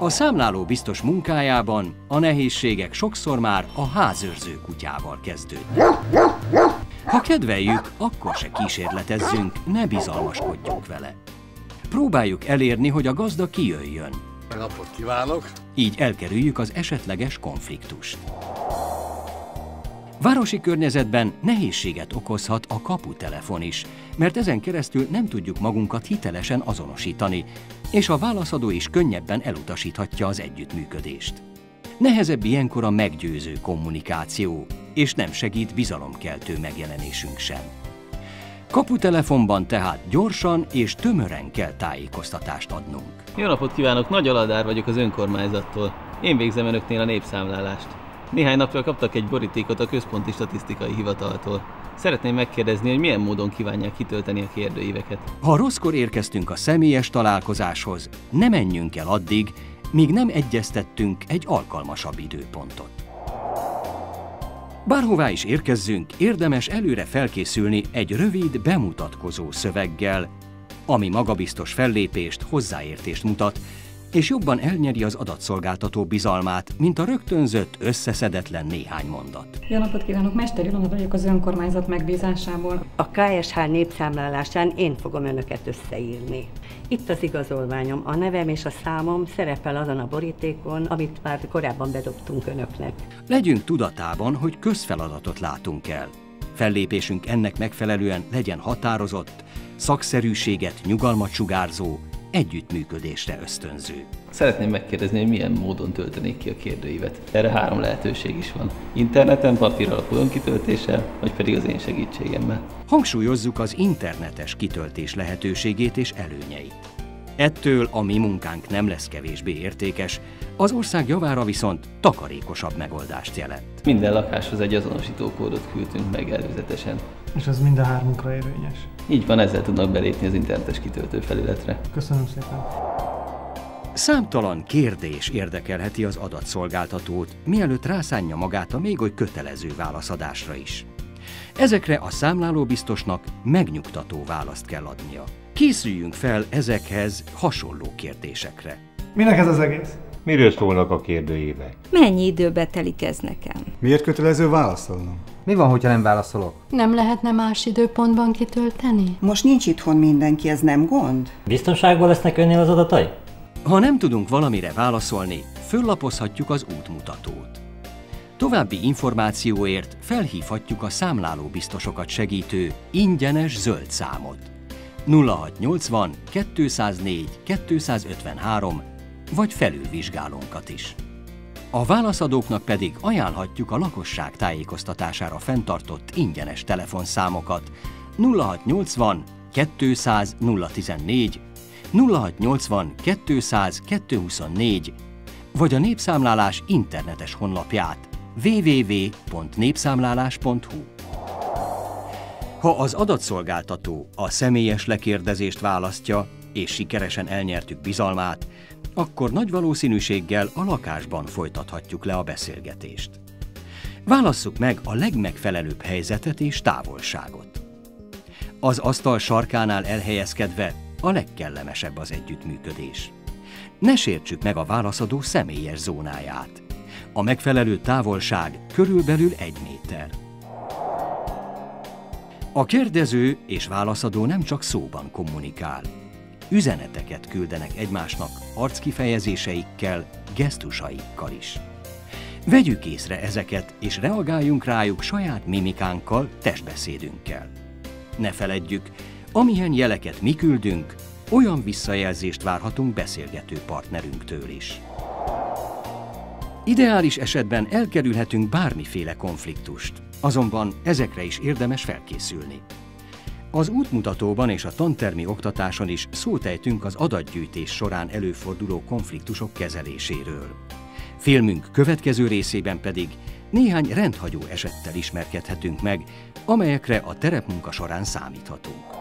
A számláló biztos munkájában a nehézségek sokszor már a házőrző kutyával kezdődnek. Ha kedveljük, akkor se kísérletezzünk, ne bizalmaskodjunk vele. Próbáljuk elérni, hogy a gazda kijöjjön. Napot kívánok! Így elkerüljük az esetleges konfliktust. Városi környezetben nehézséget okozhat a kaputelefon is, mert ezen keresztül nem tudjuk magunkat hitelesen azonosítani, és a válaszadó is könnyebben elutasíthatja az együttműködést. Nehezebb ilyenkor a meggyőző kommunikáció, és nem segít bizalomkeltő megjelenésünk sem. Kaputelefonban tehát gyorsan és tömören kell tájékoztatást adnunk. Jó napot kívánok, Nagy Aladár vagyok az önkormányzattól. Én végzem önöknél a népszámlálást. Néhány napja kaptak egy borítékot a Központi Statisztikai Hivataltól. Szeretném megkérdezni, hogy milyen módon kívánják kitölteni a kérdőíveket. Ha rosszkor érkeztünk a személyes találkozáshoz, ne menjünk el addig, míg nem egyeztettünk egy alkalmasabb időpontot. Bárhová is érkezzünk, érdemes előre felkészülni egy rövid, bemutatkozó szöveggel, ami magabiztos fellépést, hozzáértést mutat, és jobban elnyeri az adatszolgáltató bizalmát, mint a rögtönzött, összeszedetlen néhány mondat. Jó napot kívánok, Mester Ilona vagyok az önkormányzat megbízásából. A KSH népszámlálásán én fogom önöket összeírni. Itt az igazolványom, a nevem és a számom szerepel azon a borítékon, amit már korábban bedobtunk önöknek. Legyünk tudatában, hogy közfeladatot látunk el. Fellépésünk ennek megfelelően legyen határozott, szakszerűséget, nyugalmat sugárzó, együttműködésre ösztönző. Szeretném megkérdezni, hogy milyen módon töltenék ki a kérdőívet. Erre 3 lehetőség is van. Interneten, papír alapú önkitöltéssel, vagy pedig az én segítségemmel. Hangsúlyozzuk az internetes kitöltés lehetőségét és előnyeit. Ettől a mi munkánk nem lesz kevésbé értékes, az ország javára viszont takarékosabb megoldást jelent. Minden lakáshoz egy azonosítókódot küldtünk meg előzetesen. És ez mind a 3-unkra érvényes? Így van, ezzel tudnak belépni az internetes kitöltő felületre. Köszönöm szépen! Számtalan kérdés érdekelheti az adatszolgáltatót, mielőtt rászánja magát a még oly kötelező válaszadásra is. Ezekre a számlálóbiztosnak megnyugtató választ kell adnia. Készüljünk fel ezekhez hasonló kérdésekre. Minek ez az egész? Miről szólnak a kérdőívek? Mennyi időbe telik ez nekem? Miért kötelező válaszolnom? Mi van, hogyha nem válaszolok? Nem lehetne más időpontban kitölteni? Most nincs itthon mindenki, ez nem gond? Biztonságban lesznek önnél az adatai? Ha nem tudunk valamire válaszolni, föllapozhatjuk az útmutatót. További információért felhívhatjuk a számlálóbiztosokat segítő ingyenes zöld számot 0680 204 253 vagy felülvizsgálónkat is. A válaszadóknak pedig ajánlhatjuk a lakosság tájékoztatására fenntartott ingyenes telefonszámokat 0680 200 014, 0680 200 224 vagy a népszámlálás internetes honlapját www.népszámlálás.hu. Ha az adatszolgáltató a személyes lekérdezést választja, és sikeresen elnyertük bizalmát, akkor nagy valószínűséggel a lakásban folytathatjuk le a beszélgetést. Válasszuk meg a legmegfelelőbb helyzetet és távolságot. Az asztal sarkánál elhelyezkedve a legkellemesebb az együttműködés. Ne sértsük meg a válaszadó személyes zónáját. A megfelelő távolság körülbelül 1 méter. A kérdező és válaszadó nem csak szóban kommunikál. Üzeneteket küldenek egymásnak arckifejezéseikkel, gesztusaikkal is. Vegyük észre ezeket, és reagáljunk rájuk saját mimikánkkal, testbeszédünkkel. Ne feledjük, amilyen jeleket mi küldünk, olyan visszajelzést várhatunk beszélgető partnerünktől is. Ideális esetben elkerülhetünk bármiféle konfliktust, azonban ezekre is érdemes felkészülni. Az útmutatóban és a tantermi oktatáson is szót ejtünk az adatgyűjtés során előforduló konfliktusok kezeléséről. Filmünk következő részében pedig néhány rendhagyó esettel ismerkedhetünk meg, amelyekre a terepmunka során számíthatunk.